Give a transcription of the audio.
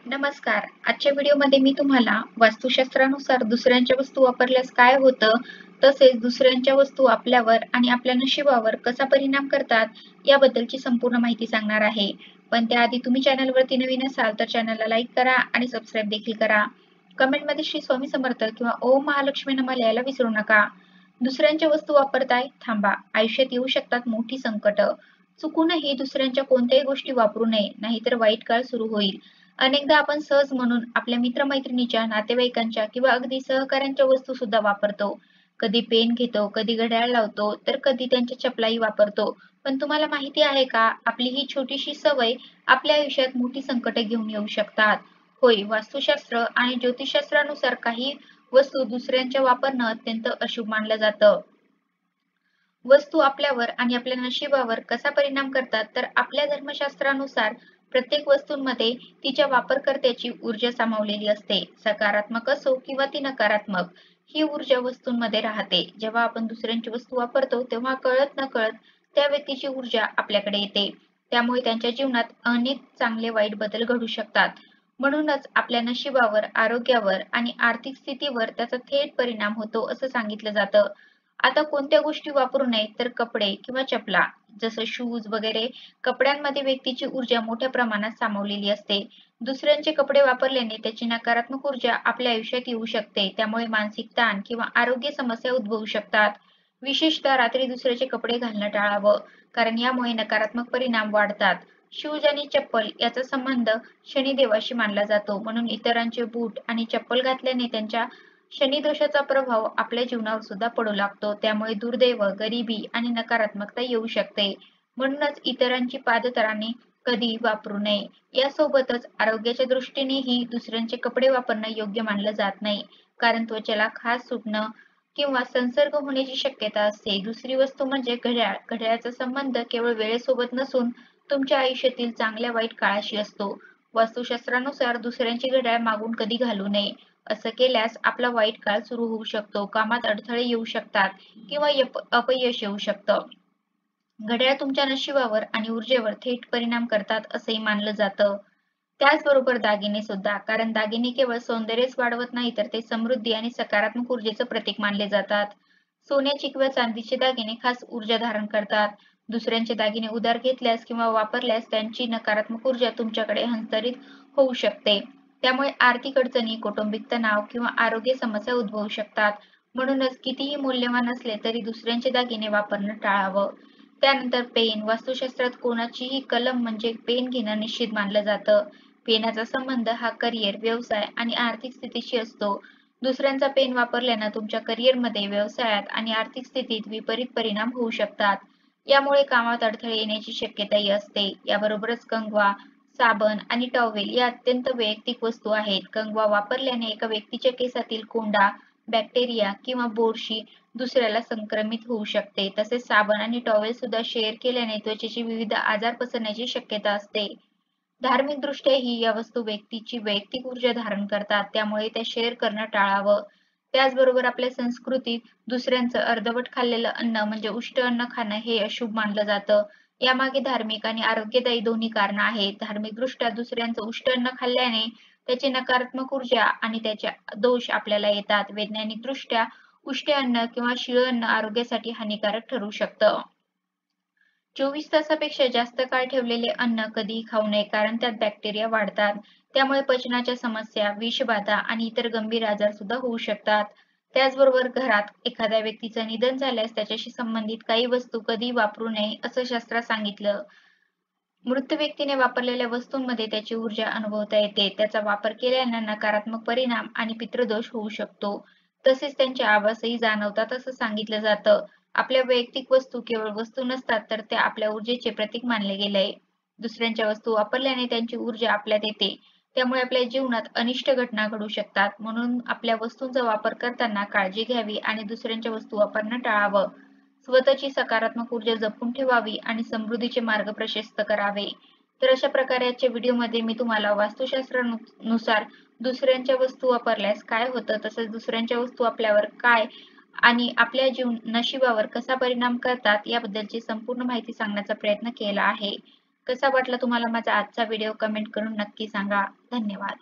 नमस्कार. आजच्या व्हिडिओमध्ये मी तुम्हाला वास्तुशास्त्रानुसार दुसऱ्यांच्या वस्तू वापरल्यास काय होतं, तसेच दुसऱ्यांच्या वस्तू आपल्यावर आणि आपल्या नशिबावर कसा परिणाम करतात, याबद्दलची संपूर्ण माहिती सांगणार आहे. पण त्याआधी तुम्ही चॅनलवरती नवीन असाल तर चॅनलला लाईक करा आणि सबस्क्राईब देखील करा. कमेंटमध्ये श्री स्वामी समर्थ किंवा ओम महालक्ष्मी नमः लिहायला विसरू नका. दुसऱ्यांच्या वस्तू वापरताय? थांबा. आयुष्यात येऊ शकतात मोठी संकटं. चुकूनही दुसऱ्यांच्या कोणत्याही गोष्टी वापरू नये, नाहीतर वाईट काळ सुरू होईल. अनेकदा आपण सहज म्हणून आपल्या मित्रमैत्रिणीच्या, नातेवाईकांच्या किंवा अगदी सहकाऱ्यांच्या वस्तू सुद्धा वापरतो. कधी पेन घेतो, कधी घड्याळ लावतो, तर कधी त्यांच्या चपलाही वापरतो. पण तुम्हाला माहिती आहे का, आपली ही छोटीशी सवय आपल्या आयुष्यात मोठी संकटे घेऊन येऊ शकतात. होय, वास्तुशास्त्र आणि ज्योतिषशास्त्रानुसार काही वस्तू दुसऱ्यांच्या वापरणं अत्यंत अशुभ मानलं जातं. वस्तू आपल्यावर आणि आपल्या नशिबावर कसा परिणाम करतात, तर आपल्या धर्मशास्त्रानुसार प्रत्येक वस्तूंमध्ये तिच्या वापरकर्त्याची ऊर्जा सामावलेली असते. सकारात्मक असो किंवा ती नकारात्मक, ही ऊर्जा वस्तूंमध्ये राहते. जेव्हा आपण दुसऱ्यांची वस्तू वापरतो, तेव्हा कळत नकळत त्या व्यक्तीची ऊर्जा आपल्याकडे येते. त्यामुळे त्यांच्या जीवनात अनेक चांगले वाईट बदल घडू शकतात. म्हणूनच आपल्या नशिबावर, आरोग्यावर आणि आर्थिक स्थितीवर त्याचा थेट परिणाम होतो असं सांगितलं जातं. आता कोणत्या गोष्टी वापरू नये, तर कपडे किंवा चपला, जसं शूज वगैरे. कपड्यांमध्ये व्यक्तीची ऊर्जा मोठ्या प्रमाणात सामावलेली असते. दुसऱ्यांचे कपडे वापरल्याने त्याची नकारात्मक ऊर्जा आपल्या आयुष्यात येऊ शकते. त्यामुळे मानसिक ताण किंवा आरोग्य समस्या उद्भवू शकतात. विशेषतः रात्री दुसऱ्याचे कपडे घालणं टाळावं, कारण यामुळे नकारात्मक परिणाम वाढतात. शूज आणि चप्पल याचा संबंध शनिदेवाशी मानला जातो, म्हणून इतरांचे बूट आणि चप्पल घातल्याने त्यांच्या शनिदोषाचा प्रभाव आपल्या जीवनावर सुद्धा पडू लागतो. त्यामुळे दुर्दैव, गरिबी आणि नकारात्मकता येऊ शकते. म्हणूनच इतरांची पादत्राणे कधी वापरू नये. यासोबतच आरोग्याच्या दृष्टीनेही दुसऱ्यांचे कपडे वापरणं योग्य मानलं जात नाही, कारण त्वचेला खाज सुटणं किंवा संसर्ग होण्याची शक्यता असते. दुसरी वस्तू म्हणजे घड्याळ. घड्याळाचा संबंध केवळ वेळेसोबत नसून तुमच्या आयुष्यातील चांगल्या वाईट काळाशी असतो. वास्तुशास्त्रानुसार दुसऱ्यांचे घड्याळ मागून कधी घालू नये. असं केल्यास आपला वाईट काळ सुरू होऊ शकतो, कामात अडथळे येऊ शकतात किंवा अपयश येऊ शकतं. घड्याळ तुमच्या नशिबावर आणि ऊर्जेवर थेट परिणाम करतात असंही मानलं जातं. त्याचबरोबर दागिने सुद्धा, कारण दागिने केवळ सौंदर्यच वाढवत नाही, तर ते समृद्धी आणि सकारात्मक ऊर्जेचं प्रतीक मानले जातात. सोन्याचे किंवा चांदीचे दागिने खास ऊर्जा धारण करतात. दुसऱ्यांचे दागिने उधार घेतल्यास किंवा वापरल्यास त्यांची नकारात्मक ऊर्जा तुमच्याकडे हस्तांतरित होऊ शकते. त्यामुळे आर्थिक अडचणी, कौटुंबिक तणाव किंवा आरोग्य समस्या उद्भवू शकतात. म्हणूनच कितीही मौल्यवान असले तरी दुसऱ्यांचे दागिने वापरणं टाळावं. त्यानंतर पेन. वास्तुशास्त्रात कोणाचीही कलम म्हणजे पेन घेणं निषिद्ध मानलं जातं. पेनाचा संबंध हा करिअर, व्यवसाय आणि आर्थिक स्थितीशी असतो. दुसऱ्यांचा पेन वापरल्यानं तुमच्या करिअरमध्ये, व्यवसायात आणि आर्थिक स्थितीत विपरीत परिणाम होऊ शकतात. यामुळे कामात अडथळे येण्याची शक्यताही असते. याबरोबरच कंगवा, साबण आणि टॉवेल या अत्यंत वैयक्तिक वस्तू आहेत. कंगवा वापरल्याने एका व्यक्तीच्या केसातील कोंडा, बॅक्टेरिया किंवा बोरशी दुसऱ्याला संक्रमित होऊ शकते. तसेच साबण आणि टॉवेल सुद्धा शेअर केल्याने त्वचेचे विविध आजार पसरण्याची शक्यता असते. धार्मिकदृष्ट्याही या वस्तू व्यक्तीची वैयक्तिक ऊर्जा धारण करतात, त्यामुळे त्या शेअर करणं टाळावं. त्याचबरोबर आपल्या संस्कृतीत दुसऱ्यांचं अर्धवट खाल्लेलं अन्न म्हणजे उष्ट अन्न खाणं हे अशुभ मानलं जातं. यामागे धार्मिक आणि आरोग्यदायी दोन्ही कारणं आहेत. धार्मिकदृष्ट्या दुसऱ्यांचं उष्ट अन्न खाल्ल्याने त्याची नकारात्मक ऊर्जा आणि त्याचे दोष आपल्याला येतात. वैज्ञानिकदृष्ट्या उष्टे अन्न किंवा शिळं अन्न आरोग्यासाठी हानिकारक ठरू शकतं. 24 तासापेक्षा जास्त काळ ठेवलेले अन्न कधीही खाऊ नये, कारण त्यात बॅक्टेरिया वाढतात. त्यामुळे पचनाच्या समस्या, विषबाधा आणि इतर गंभीर आजार सुद्धा होऊ शकतात. त्याचबरोबर घरात एखाद्या व्यक्तीचं निधन झाल्यास त्याच्याशी संबंधित काही वस्तू कधीही वापरू नये असं शास्त्रात सांगितलं. मृत व्यक्तीने वापरलेल्या वस्तूंमध्ये त्याची ऊर्जा अनुभवता येते. त्याचा वापर केल्यानं नकारात्मक परिणाम आणि पितृदोष होऊ शकतो. तसेच त्यांचे आभासही जाणवतात असं सांगितलं जातं. आपल्या वैयक्तिक वस्तू केवळ वस्तू नसतात, तर त्या आपल्या ऊर्जेचे प्रतीक मानले गेले. दुसऱ्यांच्या वस्तू वापरल्याने त्यांची ऊर्जा आपल्यात येते. त्यामुळे आपल्या जीवनात अनिष्ट घटना घडू शकतात. म्हणून आपल्या वस्तूंचा वापर करताना काळजी घ्यावी आणि दुसऱ्यांच्या वस्तू वापरणं टाळावं. स्वतःची सकारात्मक ऊर्जा जपून ठेवावी आणि समृद्धीचे मार्ग प्रशस्त करावे. तर अशा प्रकारे आजच्या व्हिडिओमध्ये मी तुम्हाला वास्तुशास्त्रानुसार दुसऱ्यांच्या वस्तू वापरल्यास काय होतं, तसेच दुसऱ्यांच्या वस्तू आपल्यावर काय आणि आपल्या नशिबावर कसा परिणाम करतात याबद्दलची संपूर्ण माहिती सांगण्याचा प्रयत्न केला आहे. कसा वाटला तुम्हाला माझा आजचा व्हिडिओ कमेंट करून नक्की सांगा. धन्यवाद.